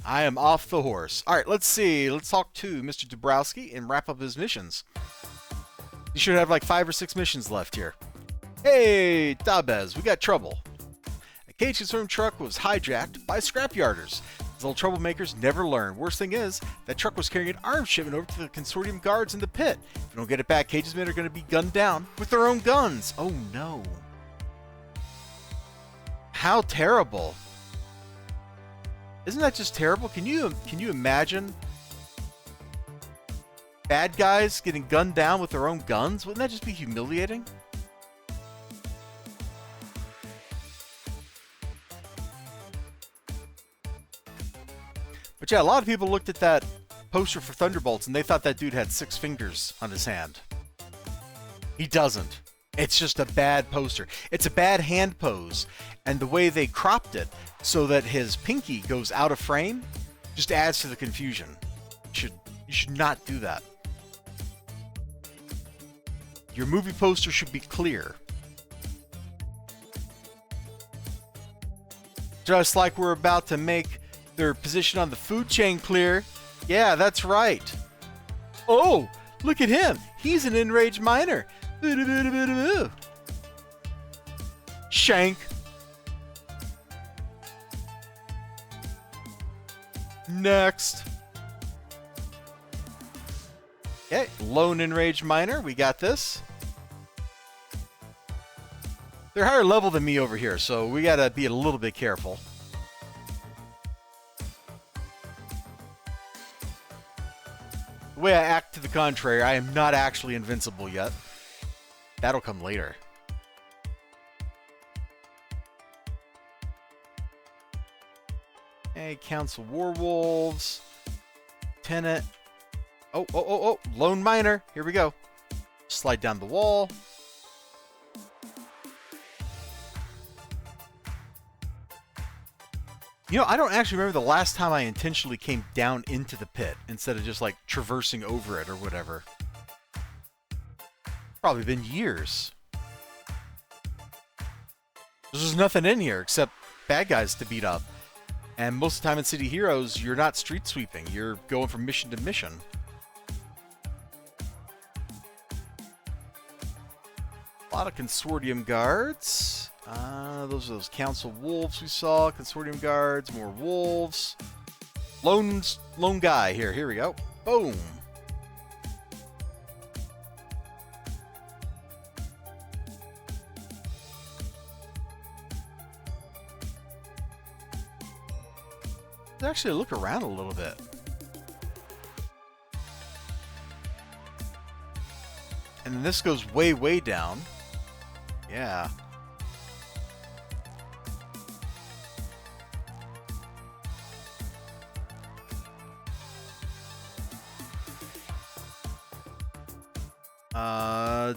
I am off the horse. All right, let's see. Let's talk to Mr. Dubrowski and wrap up his missions. You should have like 5 or 6 missions left here. Hey, Dabez, we got trouble. A cage consumed truck was hijacked by scrapyarders. These little troublemakers never learn. Worst thing is, that truck was carrying an arms shipment over to the consortium guards in the pit. If you don't get it back, Cage's men are going to be gunned down with their own guns. Oh no. How terrible. Isn't that just terrible? Can you imagine bad guys getting gunned down with their own guns? Wouldn't that just be humiliating? But yeah, a lot of people looked at that poster for Thunderbolts and they thought that dude had 6 fingers on his hand. He doesn't. It's just a bad poster. It's a bad hand pose, and the way they cropped it so that his pinky goes out of frame just adds to the confusion. You should not do that. Your movie poster should be clear. Just like we're about to make their position on the food chain clear. Yeah, that's right. Oh, look at him. He's an enraged miner. Shank. Next. Okay, lone enraged miner. We got this. They're higher level than me over here, so we gotta be a little bit careful. The way I act to the contrary, I am not actually invincible yet. That'll come later. Hey, Council Warwolves. Tenant. Oh. Lone Miner. Here we go. Slide down the wall. You know, I don't actually remember the last time I intentionally came down into the pit instead of just like traversing over it or whatever. Probably been years. There's nothing in here except bad guys to beat up. And most of the time in City Heroes, you're not street sweeping. You're going from mission to mission. A lot of Consortium guards. Those are those Council Wolves we saw. Consortium guards, more wolves. Lone guy here. Here we go. Boom. Let's actually look around a little bit. And then this goes way, way down. Yeah.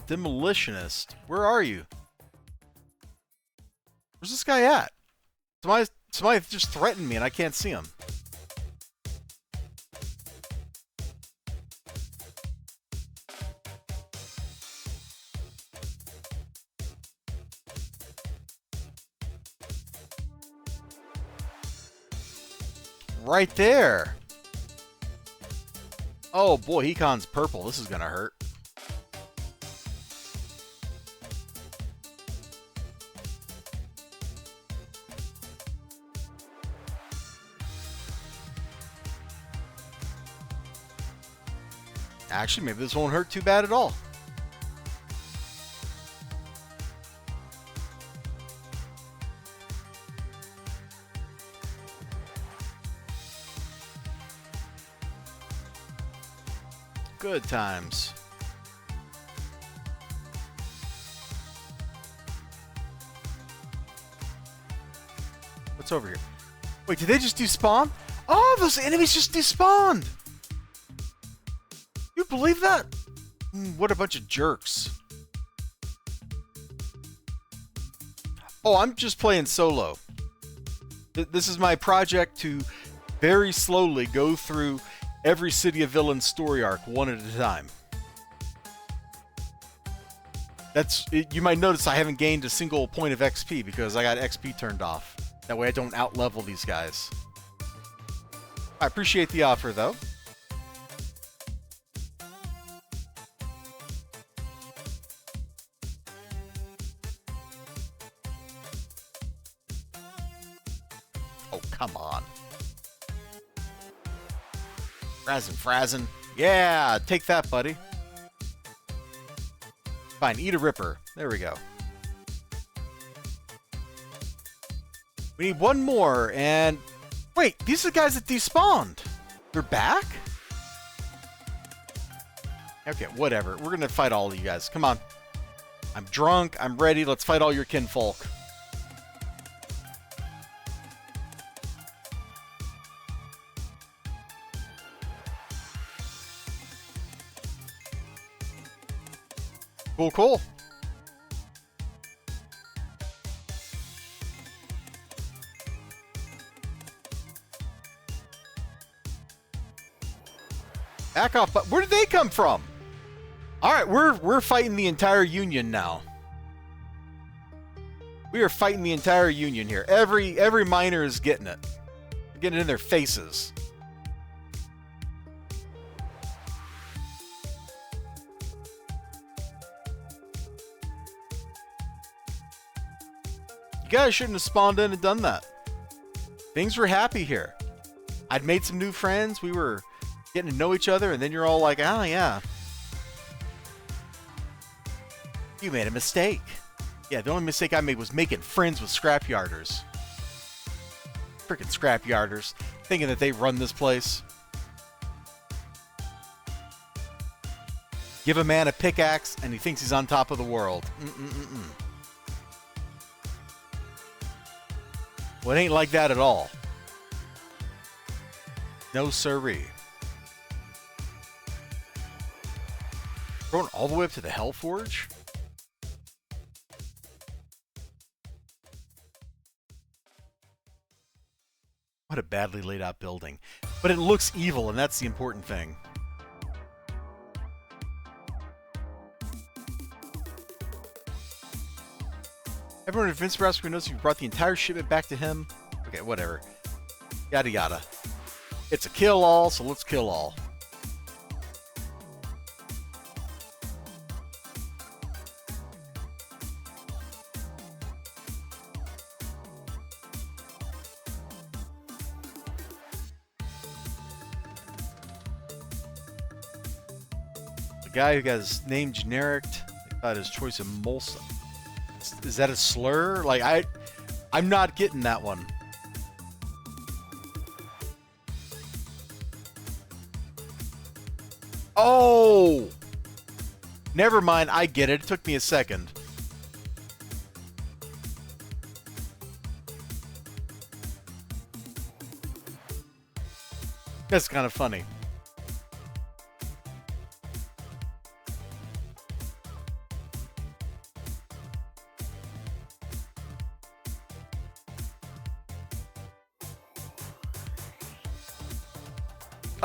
Demolitionist. Where are you? Where's this guy at? Somebody just threatened me and I can't see him. Right there. Oh boy, Hecon's purple. This is gonna hurt. Actually, maybe this won't hurt too bad at all. Good times. What's over here? Wait, did they just despawn? Oh, those enemies just despawned! You believe that? What a bunch of jerks. Oh, I'm just playing solo. This is my project to very slowly go through every City of Villains story arc one at a time. You might notice I haven't gained a single point of XP because I got XP turned off. That way I don't out-level these guys. I appreciate the offer, though. Oh, come on. Frazzin. Yeah, take that, buddy. Fine, eat a ripper. There we go. We need one more, and... Wait, these are the guys that despawned. They're back? Okay, whatever. We're gonna fight all of you guys. Come on. I'm drunk. I'm ready. Let's fight all your kinfolk. Cool. Back off, but where did they come from? Alright, we're fighting the entire Union now. We are fighting the entire Union here. Every miner is getting it. They're getting it in their faces. You guys shouldn't have spawned in and done that. Things were happy here. I'd made some new friends. We were getting to know each other, and then you're all like, oh, yeah. You made a mistake. Yeah, the only mistake I made was making friends with scrapyarders. Freaking scrapyarders. Thinking that they run this place. Give a man a pickaxe, and he thinks he's on top of the world. Well, it ain't like that at all. No siree. Going all the way up to the Hellforge? What a badly laid out building. But it looks evil, and that's the important thing. Everyone at Vince Dubrowski knows you brought the entire shipment back to him. Okay, whatever. Yada yada. It's a kill all, so let's kill all. The guy who got his name generic, they thought his choice of Molsa. Is that a slur? Like, I'm not getting that one. Oh! Never mind, I get it. It took me a second. That's kind of funny.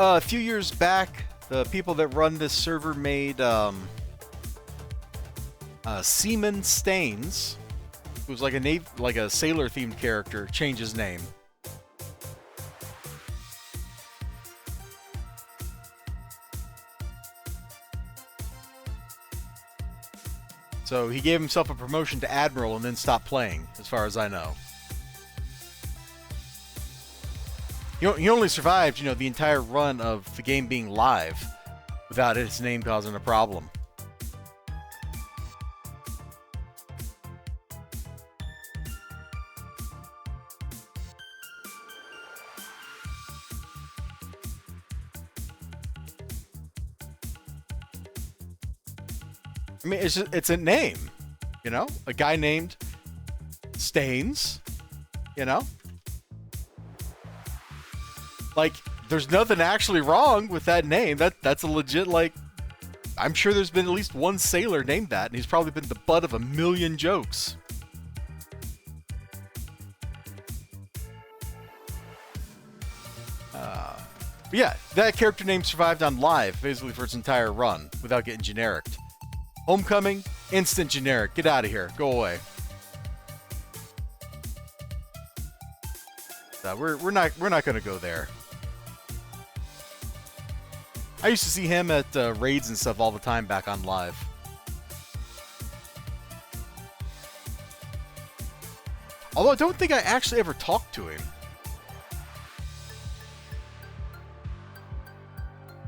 A few years back, the people that run this server made Seaman Staines, who was like a sailor-themed character, change his name. So he gave himself a promotion to Admiral and then stopped playing, as far as I know. He only survived, the entire run of the game being live without his name causing a problem. I mean, it's a name, A guy named Staines, Like, there's nothing actually wrong with that name. That's a legit, I'm sure there's been at least one sailor named that, and he's probably been the butt of a million jokes. But yeah, that character name survived on live, basically for its entire run, without getting generic. Homecoming, instant generic. Get out of here. Go away. We're not going to go there. I used to see him at raids and stuff all the time back on live. Although I don't think I actually ever talked to him.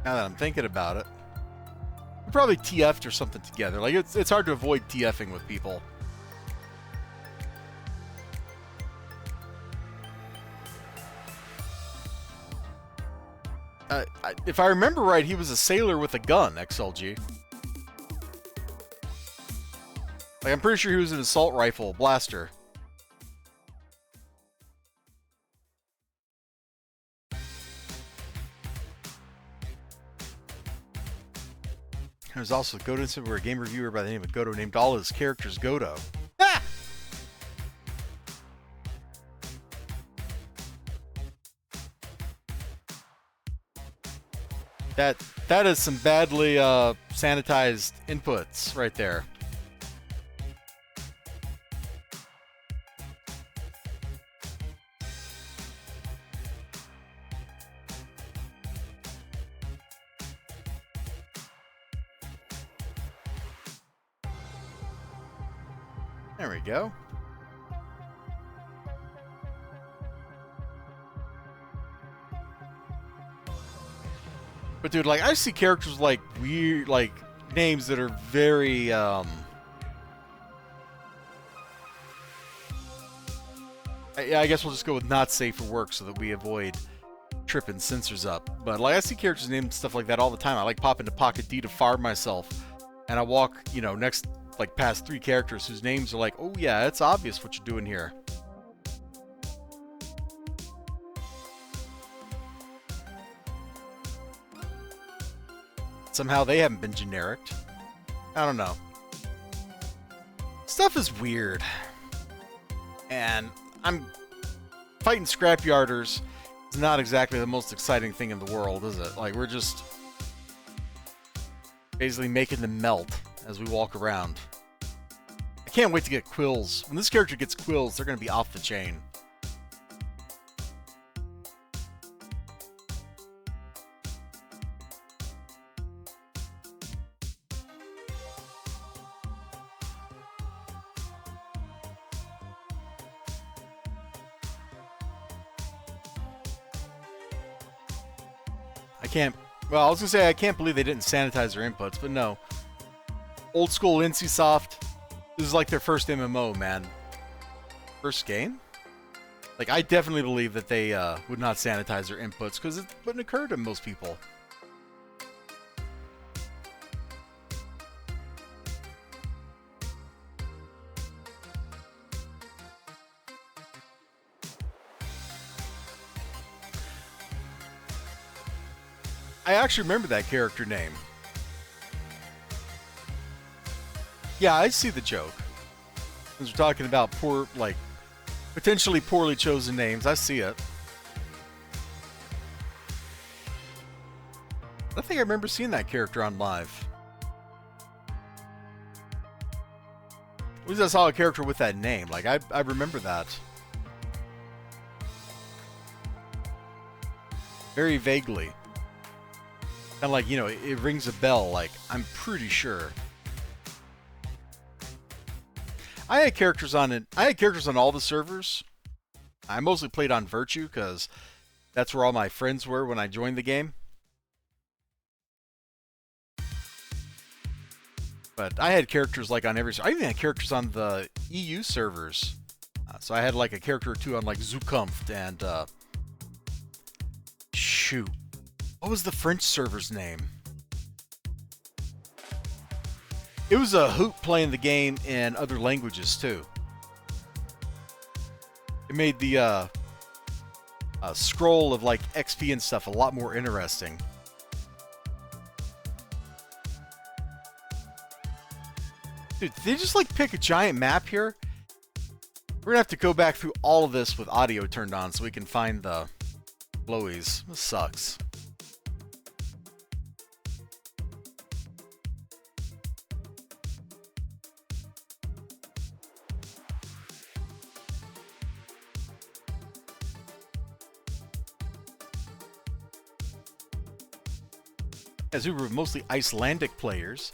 Now that I'm thinking about it. We probably TF'd or something together. Like, it's hard to avoid TFing with people. If I remember right, he was a sailor with a gun, XLG. Like, I'm pretty sure he was an assault rifle blaster. There's also Godo incident where a game reviewer by the name of Godo named all his characters Godo. Ah! That is some badly sanitized inputs right there. There we go. But dude, like, I see characters like weird, like, names that are very, I guess we'll just go with not safe for work so that we avoid tripping sensors up. But, like, I see characters named stuff like that all the time. I like pop into Pocket D to farm myself. And I walk, you know, next, like, past 3 characters whose names are like, oh yeah, it's obvious what you're doing here. Somehow they haven't been generic. I don't know. Stuff is weird. And I'm fighting scrapyarders is not exactly the most exciting thing in the world, is it? Like, we're just basically making them melt as we walk around. I can't wait to get quills. When this character gets quills, they're going to be off the chain. Well, I was gonna say I can't believe they didn't sanitize their inputs, but no. Old school NCSoft, this is like their first MMO, man. First game? Like, I definitely believe that they would not sanitize their inputs, because it wouldn't occur to most people. I actually remember that character name. Yeah, I see the joke. Since we're talking about poor, like, potentially poorly chosen names, I see it. I think I remember seeing that character on live. At least I saw a character with that name. Like, I remember that. Very vaguely. Kind of like, you know, it rings a bell, like, I'm pretty sure. I had characters on it. I had characters on all the servers. I mostly played on Virtue, because that's where all my friends were when I joined the game. But I had characters, like, on every... I even had characters on the EU servers. So I had, like, a character or two on, like, Zukunft and, shoot. What was the French server's name? It was a hoot playing the game in other languages, too. It made the scroll of, like, XP and stuff a lot more interesting. Dude, did they just, like, pick a giant map here? We're gonna have to go back through all of this with audio turned on so we can find the blowies. This sucks. As we were mostly Icelandic players,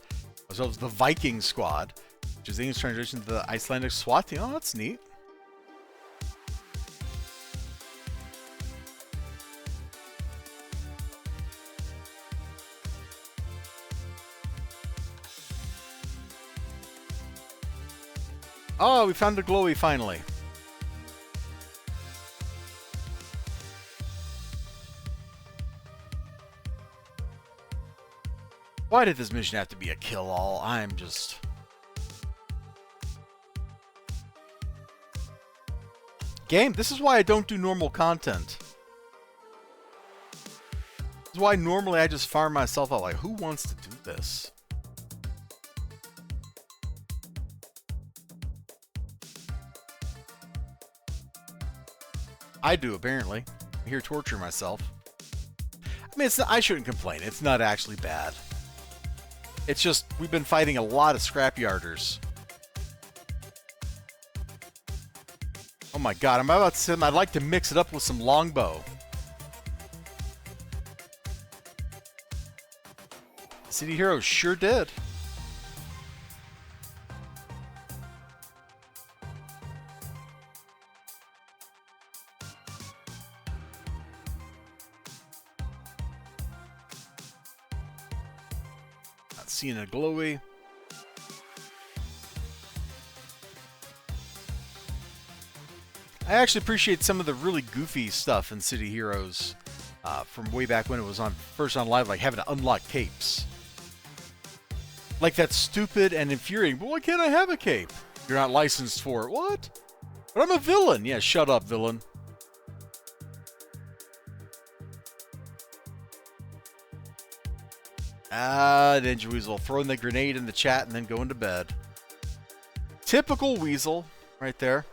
as well as the Viking squad, which is the English translation to the Icelandic SWAT team. Oh, that's neat. Oh, we found a glowy finally. Why did this mission have to be a kill-all? I'm just... Game, this is why I don't do normal content. This is why normally I just farm myself out. Like, who wants to do this? I do, apparently. I'm here torturing myself. I mean, it's not, I shouldn't complain. It's not actually bad. It's just, we've been fighting a lot of scrapyarders. Oh my god, I'm about to say I'd like to mix it up with some longbow. City Heroes sure did. Not seeing a glowy. I actually appreciate some of the really goofy stuff in City Heroes from way back when it was on first on live, like having to unlock capes. Like that stupid and infuriating, but why can't I have a cape? You're not licensed for it. What? But I'm a villain. Yeah, shut up, villain. Ninja Weasel throwing the grenade in the chat and then going to bed. Typical Weasel right there.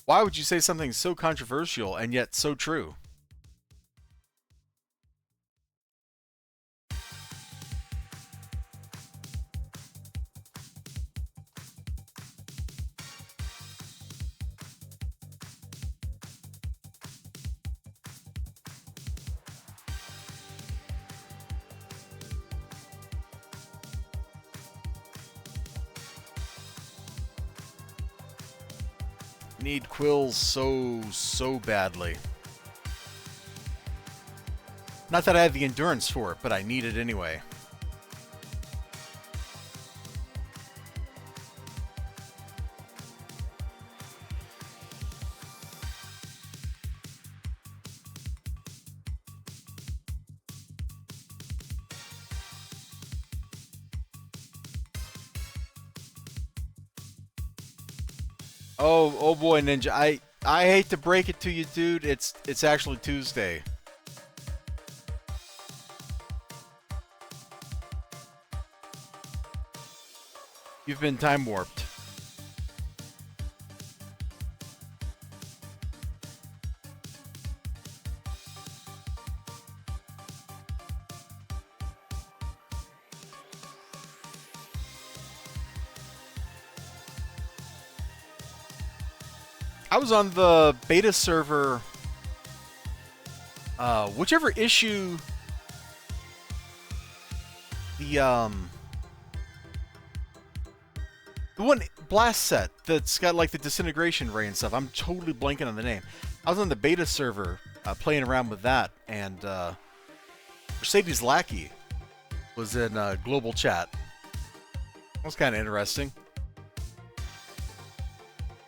Why would you say something so controversial and yet so true? Need quills so badly. Not that I have the endurance for it, but I need it anyway. Oh boy, Ninja. I hate to break it to you, dude. It's actually Tuesday. You've been time warped. I was on the beta server, whichever issue the one blast set that's got like the disintegration ray and stuff. I'm totally blanking on the name. I was on the beta server playing around with that, and Mercedes Lackey was in global chat. That was kind of interesting.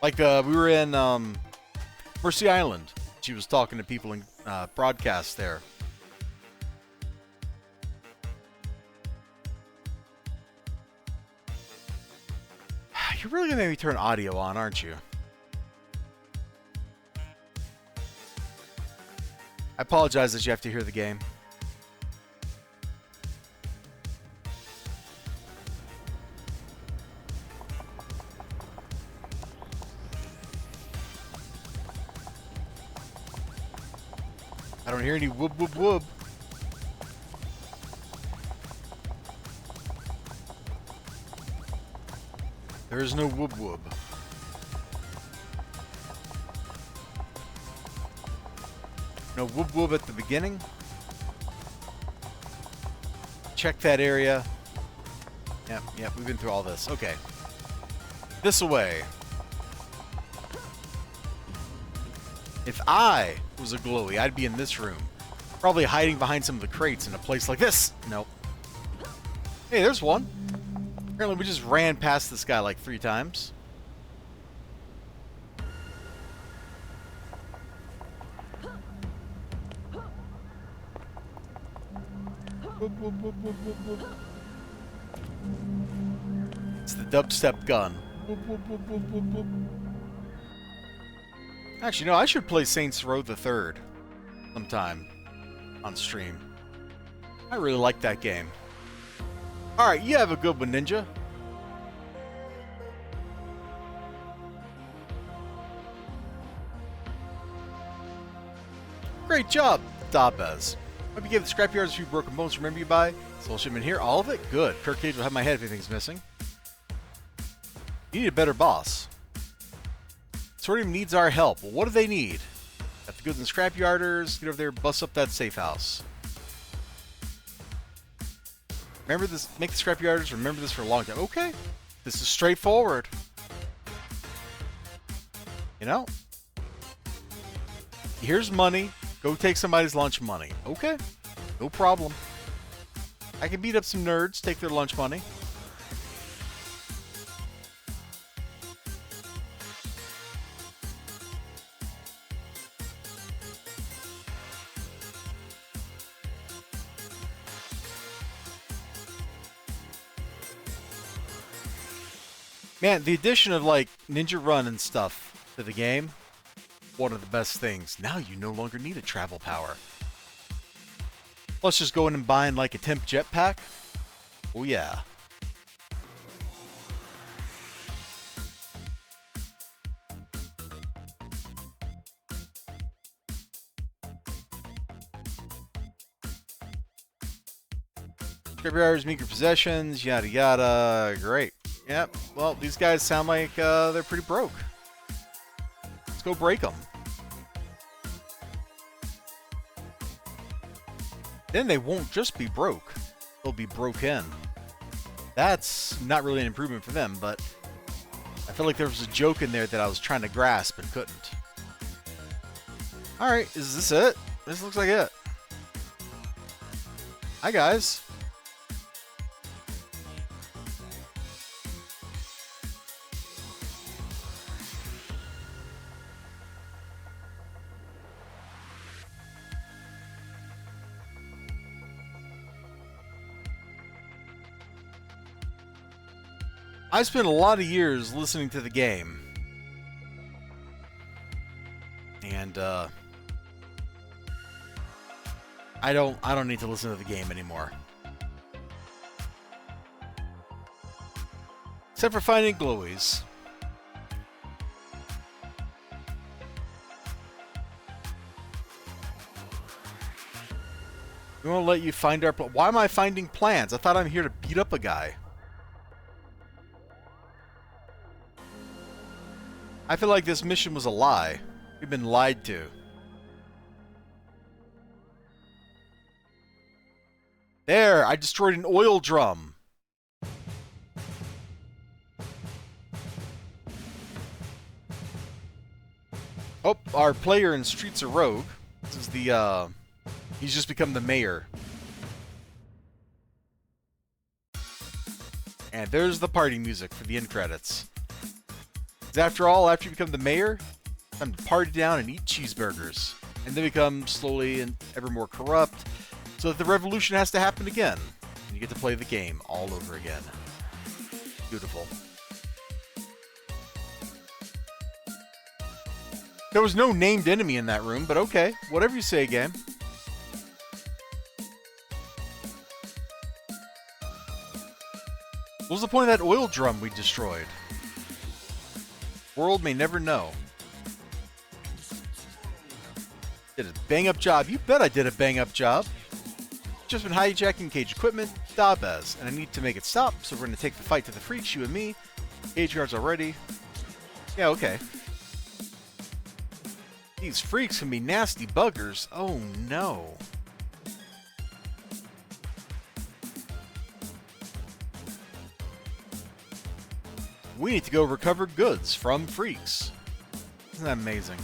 Like, we were in Mercy Island. She was talking to people in broadcast there. You're really going to make me turn audio on, aren't you? I apologize that you have to hear the game. I don't hear any whoop whoop whoop. There is no whoop whoop. No whoop whoop at the beginning. Check that area. Yep, we've been through all this. Okay. This away. If I was a glowy, I'd be in this room. Probably hiding behind some of the crates in a place like this. Nope. Hey, there's one. Apparently we just ran past this guy like 3 times. It's the dubstep gun. Actually, no, I should play Saints Row the Third sometime on stream. I really like that game. Alright, you have a good one, Ninja. Great job, Dabez. Hope you gave the scrapyards a few broken bones to remember you by. Soul shipment here, all of it? Good. Kirk Cage will have my head if anything's missing. You need a better boss. Sortium needs our help. Well, what do they need? Got the goods and scrapyarders. Get over there, bust up that safe house. Remember this, make the scrapyarders remember this for a long time. Okay, this is straightforward. You know? Here's money. Go take somebody's lunch money. Okay, no problem. I can beat up some nerds, take their lunch money. Man, the addition of, like, Ninja Run and stuff to the game, one of the best things. Now you no longer need a travel power. Plus just going and buying, like, a temp jetpack. Oh, yeah. Scrapyards, meager possessions, yada yada. Great. Yep, well, these guys sound like they're pretty broke. Let's go break them. Then they won't just be broke. They'll be broken. That's not really an improvement for them, but I feel like there was a joke in there that I was trying to grasp and couldn't. Alright, is this it? This looks like it. Hi, guys. I spent a lot of years listening to the game, and I don't need to listen to the game anymore, except for finding glowies. We won't let you find our. Why am I finding plans? I thought I'm here to beat up a guy. I feel like this mission was a lie. We've been lied to. There! I destroyed an oil drum! Oh, our player in Streets of Rogue. This is the, he's just become the mayor. And there's the party music for the end credits. After all, after you become the mayor, time to party down and eat cheeseburgers. And they become slowly and ever more corrupt, so that the revolution has to happen again. And you get to play the game all over again. Beautiful. There was no named enemy in that room, but okay. Whatever you say, game. What was the point of that oil drum we destroyed? World may never know. Did a bang-up job. You bet I did a bang-up job. Just been hijacking cage equipment, Dabez, and I need to make it stop, so we're going to take the fight to the freaks, you and me. Cage guards already. Yeah, okay. These freaks can be nasty buggers. Oh no. We need to go recover goods from freaks. Isn't that amazing?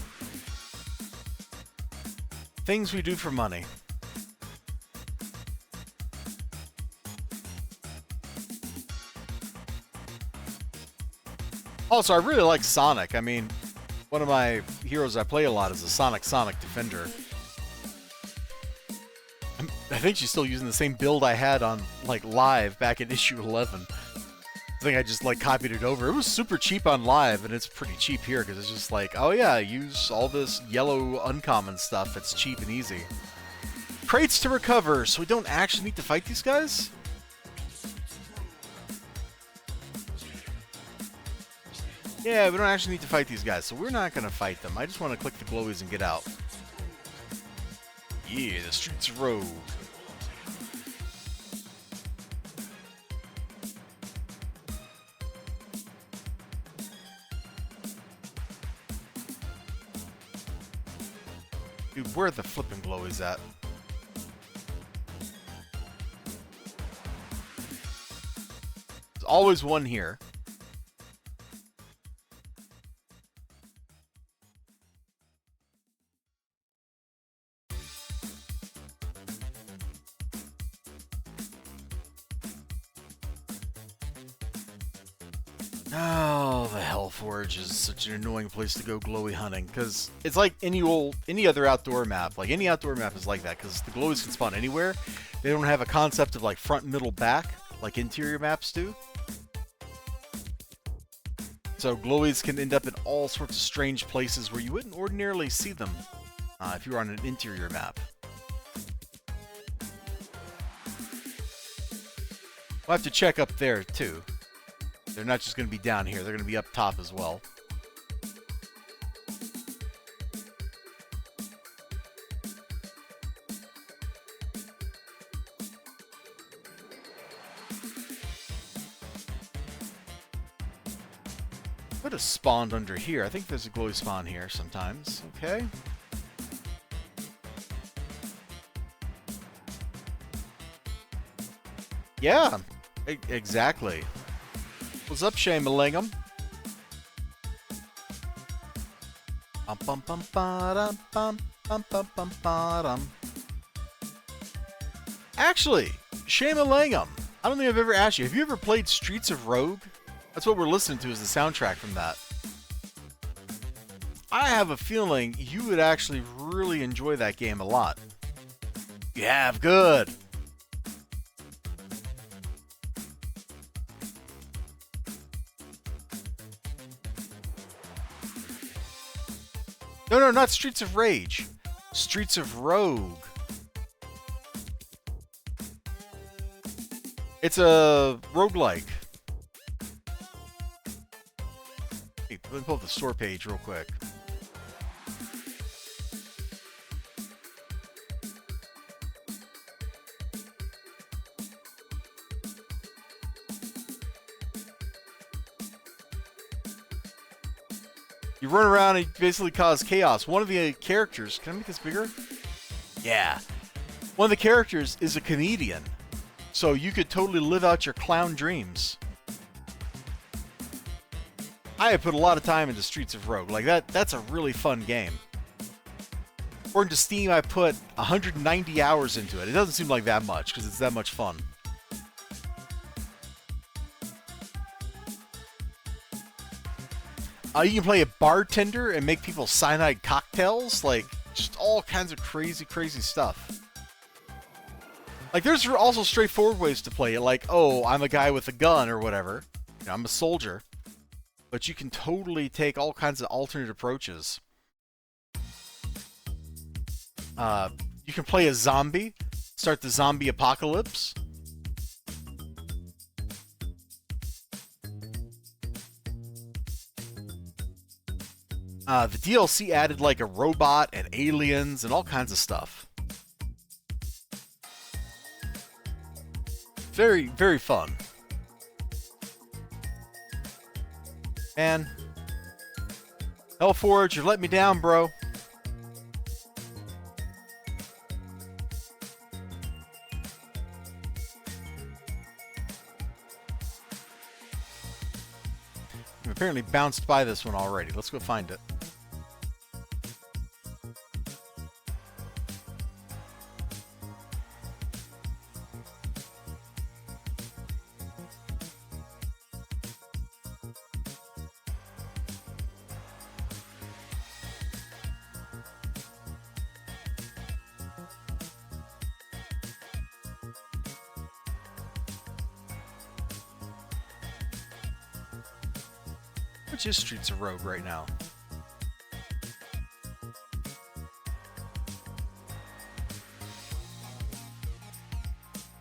Things we do for money. Also, I really like Sonic. I mean, one of my heroes I play a lot is a Sonic Defender. I think she's still using the same build I had on, like, live back in issue 11. I think I just, like, copied it over. It was super cheap on live, and it's pretty cheap here, because it's just like, oh yeah, use all this yellow uncommon stuff. It's cheap and easy. Crates to recover, so we don't actually need to fight these guys? Yeah, we don't actually need to fight these guys, so we're not going to fight them. I just want to click the glowies and get out. Yeah, the streets of Rogue. Dude, where are the flipping glowies at? There's always one here. Oh, the Hellforge is such an annoying place to go glowy hunting, because it's like any other outdoor map. Like, any outdoor map is like that, because the glowies can spawn anywhere. They don't have a concept of, like, front, middle, back, like interior maps do. So glowies can end up in all sorts of strange places where you wouldn't ordinarily see them if you were on an interior map. We'll have to check up there, too. They're not just going to be down here. They're going to be up top as well. Could have spawned under here. I think there's a glowy spawn here sometimes. Okay. Yeah, exactly. What's up, Shamalingam? Actually, Shamalingam, I don't think I've ever asked you. Have you ever played Streets of Rogue? That's what we're listening to, is the soundtrack from that. I have a feeling you would actually really enjoy that game a lot. You have? Good. No, not Streets of Rage. Streets of Rogue. It's a roguelike. Hey, let me pull up the store page real quick. You run around and basically cause chaos. One of the characters... Can I make this bigger? Yeah. One of the characters is a comedian. So you could totally live out your clown dreams. I have put a lot of time into Streets of Rogue. Like, that's a really fun game. According to Steam, I put 190 hours into it. It doesn't seem like that much, because it's that much fun. You can play a bartender and make people cyanide cocktails. Like, just all kinds of crazy, crazy stuff. Like, there's also straightforward ways to play it. Like, oh, I'm a guy with a gun or whatever. You know, I'm a soldier. But you can totally take all kinds of alternate approaches. You can play a zombie. Start the zombie apocalypse. The DLC added like a robot and aliens and all kinds of stuff. Very, very fun. Man, Hellforge, you're letting me down, bro. apparently bounced by this one already. Let's go find it. Which is Streets of Rogue right now?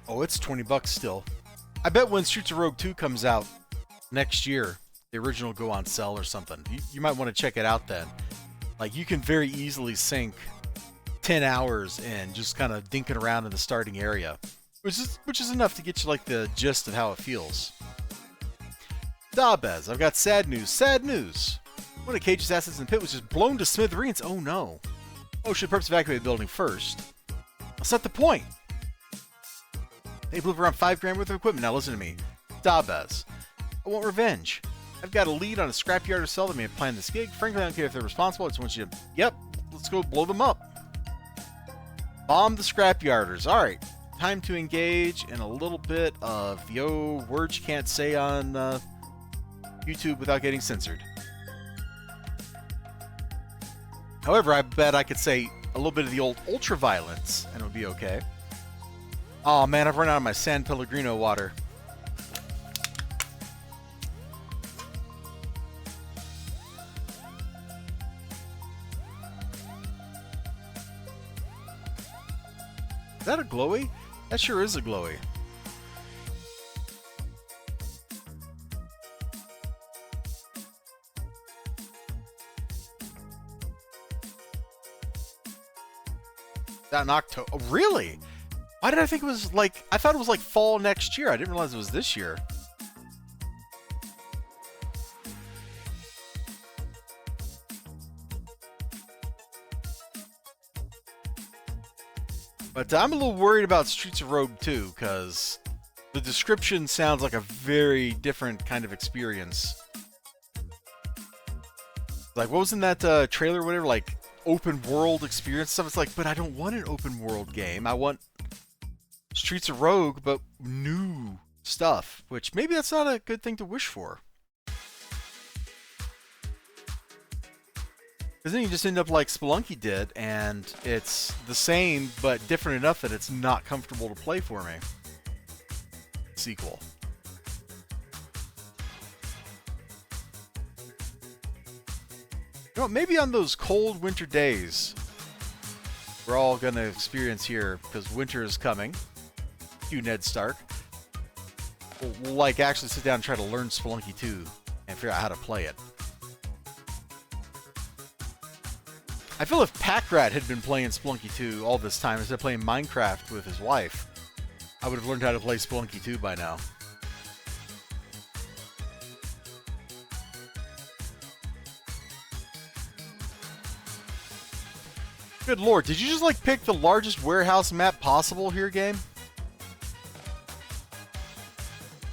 Oh, it's $20 still. I bet when Streets of Rogue 2 comes out next year, the original will go on sale or something. You might want to check it out then. Like, you can very easily sink 10 hours in just kind of dinking around in the starting area, which is enough to get you like the gist of how it feels. Dabez, I've got sad news. Sad news. One of Cage's assets in the pit was just blown to smithereens. Oh no. Oh, should perhaps evacuate the building first. That's not the point. They blew up around $5 grand worth of equipment. Now listen to me. Dabez, I want revenge. I've got a lead on a scrapyard or cell that may have planned this gig. Frankly, I don't care if they're responsible. I just want you to... Yep, let's go blow them up. Bomb the scrapyarders. Alright, time to engage in a little bit of the words you can't say on YouTube without getting censored. However, I bet I could say a little bit of the old ultra-violence and it would be okay. Oh man, I've run out of my San Pellegrino water. Is that a glowy? That sure is a glowy. That in October? Oh, really? Why did I think it was like... I thought it was like fall next year. I didn't realize it was this year. But I'm a little worried about Streets of Rogue 2, because the description sounds like a very different kind of experience. Like, what was in that trailer or whatever? Like, open world experience stuff. It's like, but I don't want an open world game. I want Streets of Rogue, but new stuff. Which, maybe that's not a good thing to wish for. Because then you just end up like Spelunky did, and it's the same, but different enough that it's not comfortable to play for me. Sequel. You know, maybe on those cold winter days we're all going to experience here, because winter is coming. Cue Ned Stark. We'll like actually sit down and try to learn Spelunky 2 and figure out how to play it. I feel if Packrat had been playing Spelunky 2 all this time instead of playing Minecraft with his wife, I would have learned how to play Spelunky 2 by now. Good lord, did you just like pick the largest warehouse map possible here, game?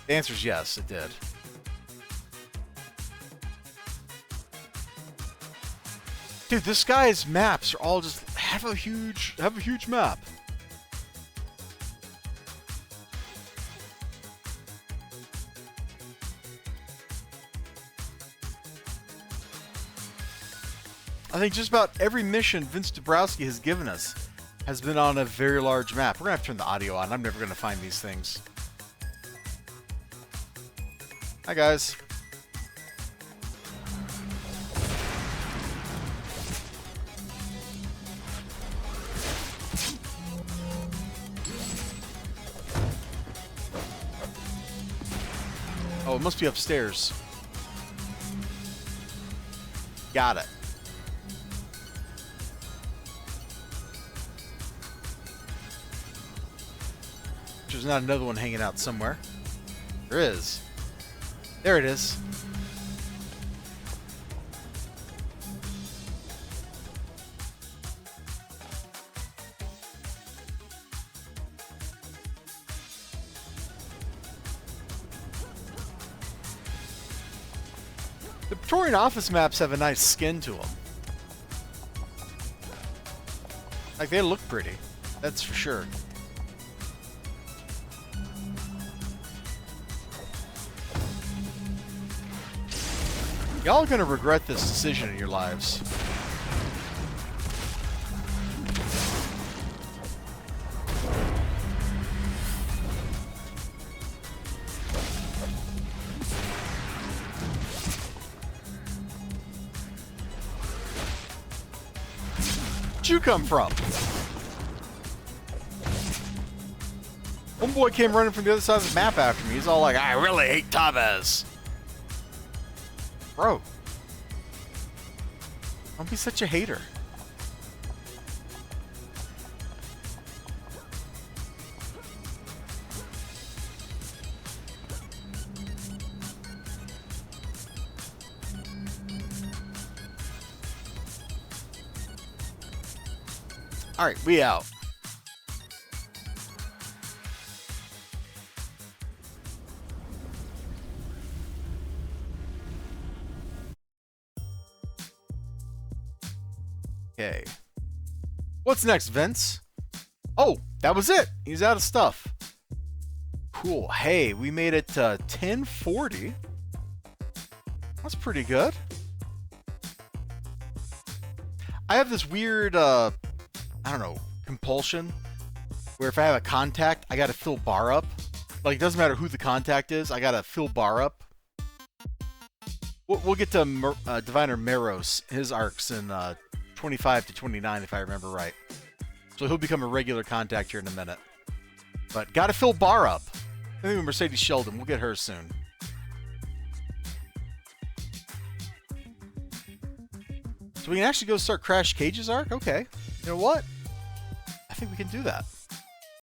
The answer is yes, it did. Dude, this guy's maps are all just have a huge map. I think just about every mission Vince Dubrowski has given us has been on a very large map. We're gonna have to turn the audio on. I'm never gonna find these things. Hi guys. Oh, it must be upstairs. Got it. There's not another one hanging out somewhere. There is. There it is. The Praetorian office maps have a nice skin to them. Like, they look pretty. That's for sure. Y'all are gonna regret this decision in your lives. Where'd you come from? One boy came running from the other side of the map after me. He's all like, I really hate Tabez. Bro. Don't be such a hater. Alright, we out. Okay. What's next, Vince? Oh, that was it. He's out of stuff. Cool. Hey, we made it to 1040. That's pretty good. I have this weird, I don't know, compulsion where if I have a contact, I gotta fill bar up. Like, it doesn't matter who the contact is, I gotta fill bar up. We'll get to Diviner Meros, his arcs in 25 to 29, if I remember right. So he'll become a regular contact here in a minute. But gotta fill bar up. I think Mercedes Sheldon, we'll get her soon. So we can actually go start Crash Cage's arc? Okay. You know what? I think we can do that.